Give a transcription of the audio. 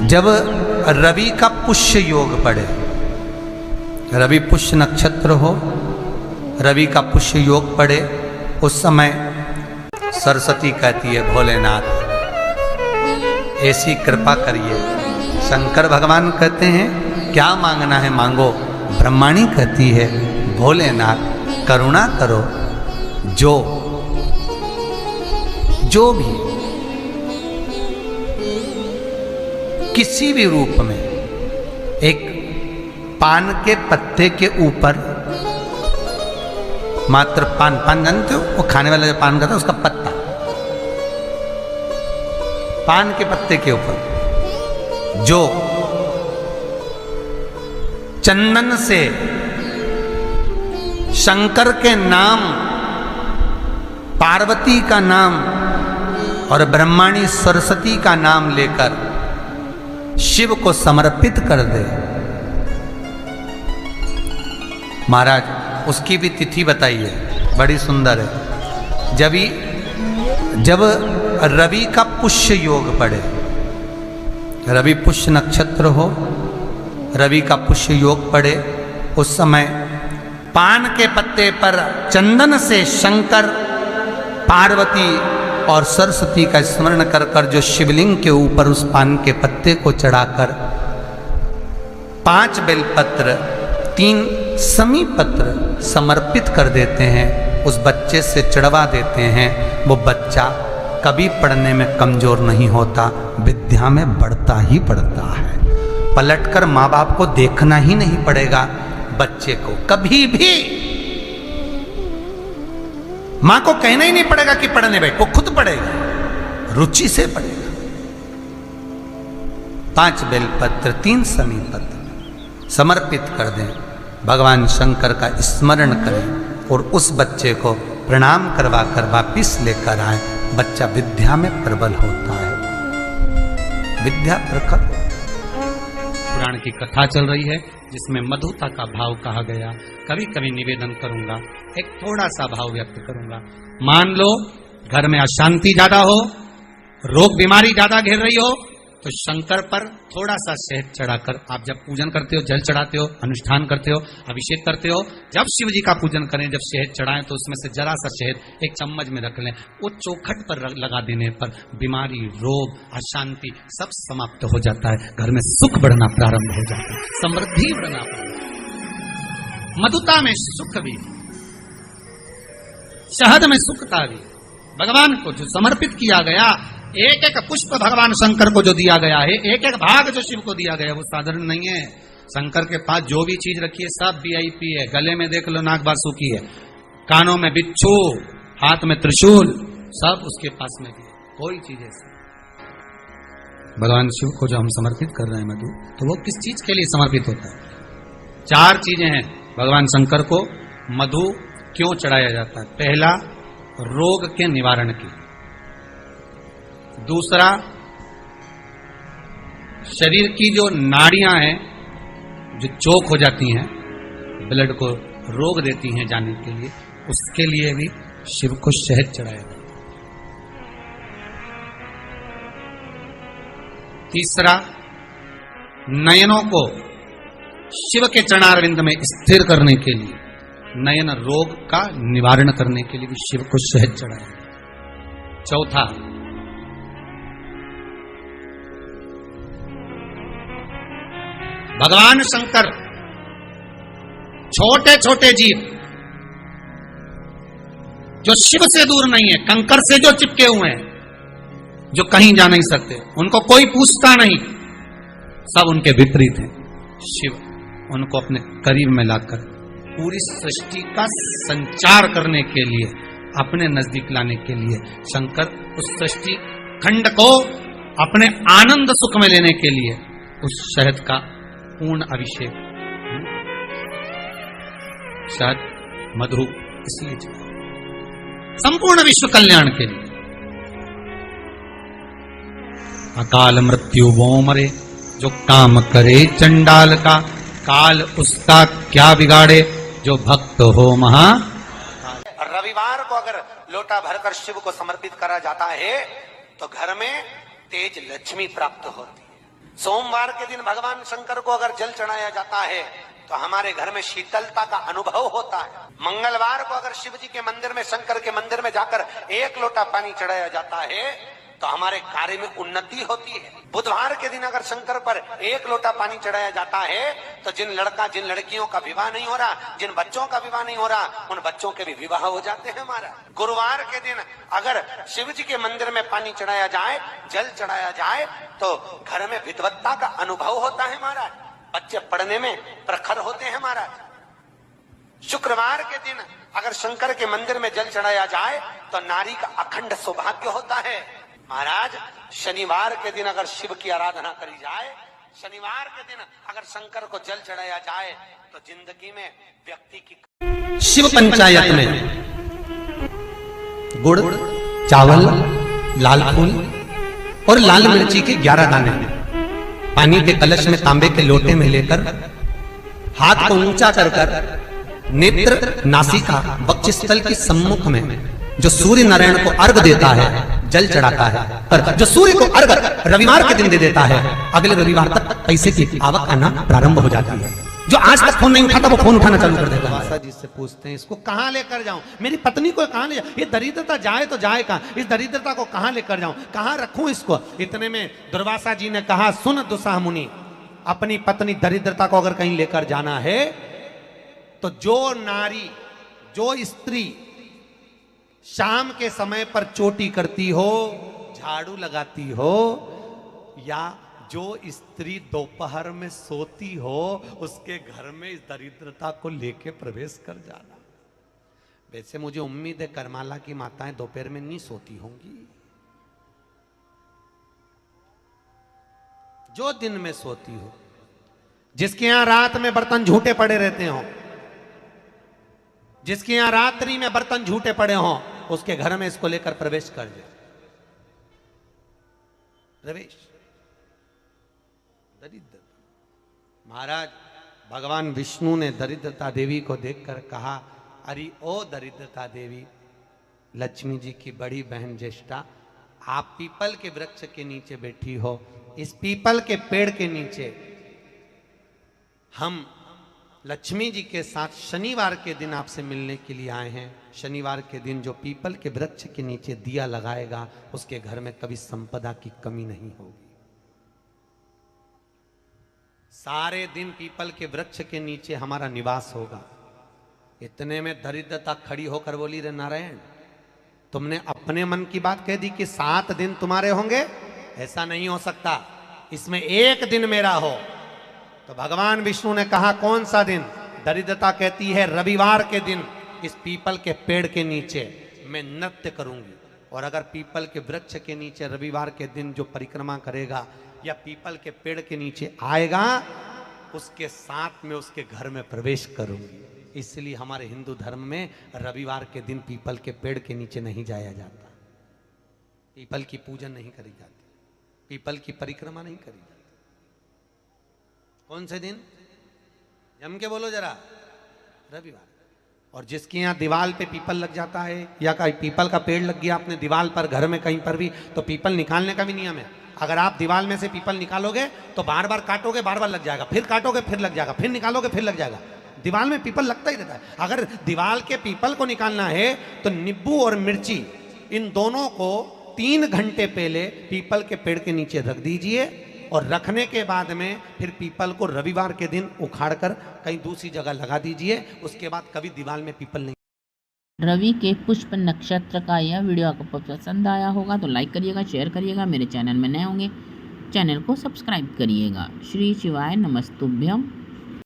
जब रवि का पुष्य योग पड़े, रवि पुष्य नक्षत्र हो, रवि का पुष्य योग पड़े, उस समय सरस्वती कहती है भोलेनाथ ऐसी कृपा करिए। शंकर भगवान कहते हैं क्या मांगना है मांगो। ब्रह्माणी कहती है भोलेनाथ करुणा करो, जो भी किसी भी रूप में एक पान के पत्ते के ऊपर, मात्र पान जानते हो, वो खाने वाला जो पान खाता है उसका पत्ता, पान के पत्ते के ऊपर जो चंदन से शंकर के नाम, पार्वती का नाम और ब्रह्माणी सरस्वती का नाम लेकर शिव को समर्पित कर दे, महाराज उसकी भी तिथि बताइए, बड़ी सुंदर है। जब रवि का पुष्य योग पड़े, रवि पुष्य नक्षत्र हो, रवि का पुष्य योग पड़े, उस समय पान के पत्ते पर चंदन से शंकर, पार्वती और सरस्वती का स्मरण कर कर जो शिवलिंग के ऊपर उस पान के पत्ते को चढ़ाकर 5 बेलपत्र 3 समी पत्र समर्पित कर देते हैं, उस बच्चे से चढ़वा देते हैं, वो बच्चा कभी पढ़ने में कमजोर नहीं होता, विद्या में बढ़ता ही बढ़ता है। पलटकर माँ बाप को देखना ही नहीं पड़ेगा बच्चे को, कभी भी मां को कहना ही नहीं पड़ेगा कि पढ़ने बैठ, वो खुद पढ़ेगा, रुचि से पढ़ेगा। 5 बेलपत्र 3 समी पत्र समर्पित कर दें, भगवान शंकर का स्मरण करें और उस बच्चे को प्रणाम करवा कर वापिस लेकर आए। बच्चा विद्या में प्रबल होता है, विद्या प्रखर। पुराण की कथा चल रही है जिसमें मधुता का भाव कहा गया। कभी कभी निवेदन करूंगा, एक थोड़ा सा भाव व्यक्त करूंगा। मान लो घर में अशांति ज्यादा हो, रोग बीमारी ज्यादा घेर रही हो, तो शंकर पर थोड़ा सा शहद चढ़ाकर आप जब पूजन करते हो, जल चढ़ाते हो, अनुष्ठान करते हो, अभिषेक करते हो, जब शिव जी का पूजन करें, जब शहद चढ़ाएं तो उसमें से जरा सा शहद एक चम्मच में रख लें। वो चौखट पर लगा देने पर बीमारी, रोग, अशांति सब समाप्त हो जाता है, घर में सुख बढ़ना प्रारंभ हो जाता है, समृद्धि बढ़ना प्रारंभ। मधुता में सुख भी, शहद में सुखता भी। भगवान को जो समर्पित किया गया, एक एक पुष्प भगवान शंकर को जो दिया गया है, एक एक भाग जो शिव को दिया गया है, वो साधारण नहीं है। शंकर के पास जो भी चीज रखी है सब वीआईपी है। गले में देख लो नाग बासुकी है, कानों में बिच्छू, हाथ में त्रिशूल, सब उसके पास में भी है। कोई चीज ऐसी भगवान शिव को जो हम समर्पित कर रहे हैं मधु, तो वो किस चीज के लिए समर्पित होता है? 4 चीजें हैं भगवान शंकर को मधु क्यों चढ़ाया जाता है। पहला, रोग के निवारण की। दूसरा, शरीर की जो नाड़ियां हैं जो चोक हो जाती हैं, ब्लड को रोक देती हैं जाने के लिए, उसके लिए भी शिव को शहद चढ़ाया जाता है। तीसरा, नयनों को शिव के चरणारविंद में स्थिर करने के लिए, नयन रोग का निवारण करने के लिए भी शिव को शहद चढ़ाया जाता है। चौथा, भगवान शंकर छोटे छोटे जीव जो शिव से दूर नहीं है, कंकर से जो चिपके हुए हैं, जो कहीं जा नहीं सकते, उनको कोई पूछता नहीं, सब उनके विपरीत हैं। शिव उनको अपने करीब में लाकर पूरी सृष्टि का संचार करने के लिए, अपने नजदीक लाने के लिए, शंकर उस सृष्टि खंड को अपने आनंद सुख में लेने के लिए उस शहद का पूर्ण अभिषेक, शहद मधु इसलिए संपूर्ण विश्व कल्याण के लिए। अकाल मृत्यु वो मरे जो काम करे चंडाल का, काल उसका क्या बिगाड़े जो भक्त हो महा। रविवार को अगर लोटा भरकर शिव को समर्पित करा जाता है तो घर में तेज लक्ष्मी प्राप्त होती है। सोमवार के दिन भगवान शंकर को अगर जल चढ़ाया जाता है तो हमारे घर में शीतलता का अनुभव होता है। मंगलवार को अगर शिव जी के मंदिर में, शंकर के मंदिर में जाकर 1 लोटा पानी चढ़ाया जाता है तो हमारे कार्य में उन्नति होती है। बुधवार के दिन अगर शंकर पर 1 लोटा पानी चढ़ाया जाता है तो जिन लड़कियों का विवाह नहीं हो रहा, जिन बच्चों का विवाह नहीं हो रहा, उन बच्चों के भी विवाह हो जाते हैं हमारा। गुरुवार के दिन अगर शिव जी के मंदिर में पानी चढ़ाया जाए, जल चढ़ाया जाए तो घर में विद्वत्ता का अनुभव होता है हमारा, बच्चे पढ़ने में प्रखर होते हैं महाराज। शुक्रवार के दिन अगर शंकर के मंदिर में जल चढ़ाया जाए तो नारी का अखंड सौभाग्य होता है महाराज। शनिवार के दिन अगर शिव की आराधना करी जाए, शनिवार के दिन अगर शंकर को जल चढ़ाया जाए तो जिंदगी में व्यक्ति की शिव पंचायत में गुड़, चावल, लाल फूल और लाल मिर्ची के 11 दाने पानी के कलश में तांबे के लोटे में लेकर हाथ को ऊंचा कर नेत्र, नासिका, वक्षस्थल के सम्मुख में जो सूर्य नारायण को अर्घ देता है, जल चढ़ाता है, पर जो सूर्य को अर्घ रविवार के दिन दे देता है, अगले रविवार तक पैसे की आवक आना प्रारंभ हो जाती है। जो आज तक फोन नहीं उठाता वो फोन उठाना चालू कर देता है। माता जी से पूछते हैं इसको कहां लेकर जाऊं, मेरी पत्नी को कहां ले जाऊं, ये दरिद्रता जाए तो जाए कहां, इस दरिद्रता को कहां लेकर जाऊं, कहां रखूं इसको। इतने में दुर्वासा जी ने कहा, सुन दुस्साह मुनि, अपनी पत्नी दरिद्रता को अगर कहीं लेकर जाना है तो जो नारी, जो स्त्री शाम के समय पर चोटी करती हो, झाड़ू लगाती हो, या जो स्त्री दोपहर में सोती हो, उसके घर में इस दरिद्रता को लेके प्रवेश कर जाना। वैसे मुझे उम्मीद है करमाला की माताएं दोपहर में नहीं सोती होंगी, जो दिन में सोती हो, जिसके यहां रात में बर्तन झूठे पड़े रहते हो, जिसके यहां रात्रि में बर्तन झूठे पड़े हों, उसके घर में इसको लेकर प्रवेश कर जाए। प्रवेश दरिद्र महाराज, भगवान विष्णु ने दरिद्रता देवी को देखकर कहा, अरे ओ दरिद्रता देवी, लक्ष्मी जी की बड़ी बहन ज्येष्ठा, आप पीपल के वृक्ष के नीचे बैठी हो, इस पीपल के पेड़ के नीचे हम लक्ष्मी जी के साथ शनिवार के दिन आपसे मिलने के लिए आए हैं। शनिवार के दिन जो पीपल के वृक्ष के नीचे दिया लगाएगा, उसके घर में कभी संपदा की कमी नहीं होगी। सारे दिन पीपल के वृक्ष के नीचे हमारा निवास होगा। इतने में दरिद्रता खड़ी होकर बोली, रे नारायण, तुमने अपने मन की बात कह दी कि 7 दिन तुम्हारे होंगे, ऐसा नहीं हो सकता, इसमें 1 दिन मेरा हो। तो भगवान विष्णु ने कहा, कौन सा दिन? दरिद्रता कहती है, रविवार के दिन इस पीपल के पेड़ के नीचे मैं नृत्य करूंगी। और अगर पीपल के वृक्ष के नीचे रविवार के दिन जो परिक्रमा करेगा या पीपल के पेड़ के नीचे आएगा, उसके साथ में उसके घर में प्रवेश करूंगी। इसलिए हमारे हिंदू धर्म में रविवार के दिन पीपल के पेड़ के नीचे नहीं जाया जाता, पीपल की पूजन नहीं करी जाती, पीपल की परिक्रमा नहीं करी जाती। कौन से दिन? जम के बोलो जरा, रविवार। और जिसके यहाँ दीवार पे पीपल लग जाता है या कहीं पीपल का पेड़ लग गया अपने दीवार पर, घर में कहीं पर भी, तो पीपल निकालने का भी नियम है। अगर आप दीवार में से पीपल निकालोगे तो बार बार काटोगे, बार बार लग जाएगा, फिर काटोगे फिर लग जाएगा, फिर निकालोगे फिर लग जाएगा। दीवार में पीपल लगता ही रहता है। अगर दीवार के पीपल को निकालना है तो नींबू और मिर्ची, इन दोनों को 3 घंटे पहले पीपल के पेड़ के नीचे रख दीजिए, और रखने के बाद में फिर पीपल को रविवार के दिन उखाड़कर कहीं दूसरी जगह लगा दीजिए। उसके बाद कभी दीवार में पीपल नहीं। रवि के पुष्प नक्षत्र का यह वीडियो आपको पसंद आया होगा तो लाइक करिएगा, शेयर करिएगा। मेरे चैनल में नए होंगे चैनल को सब्सक्राइब करिएगा। श्री शिवाय नमस्तुभ्यम।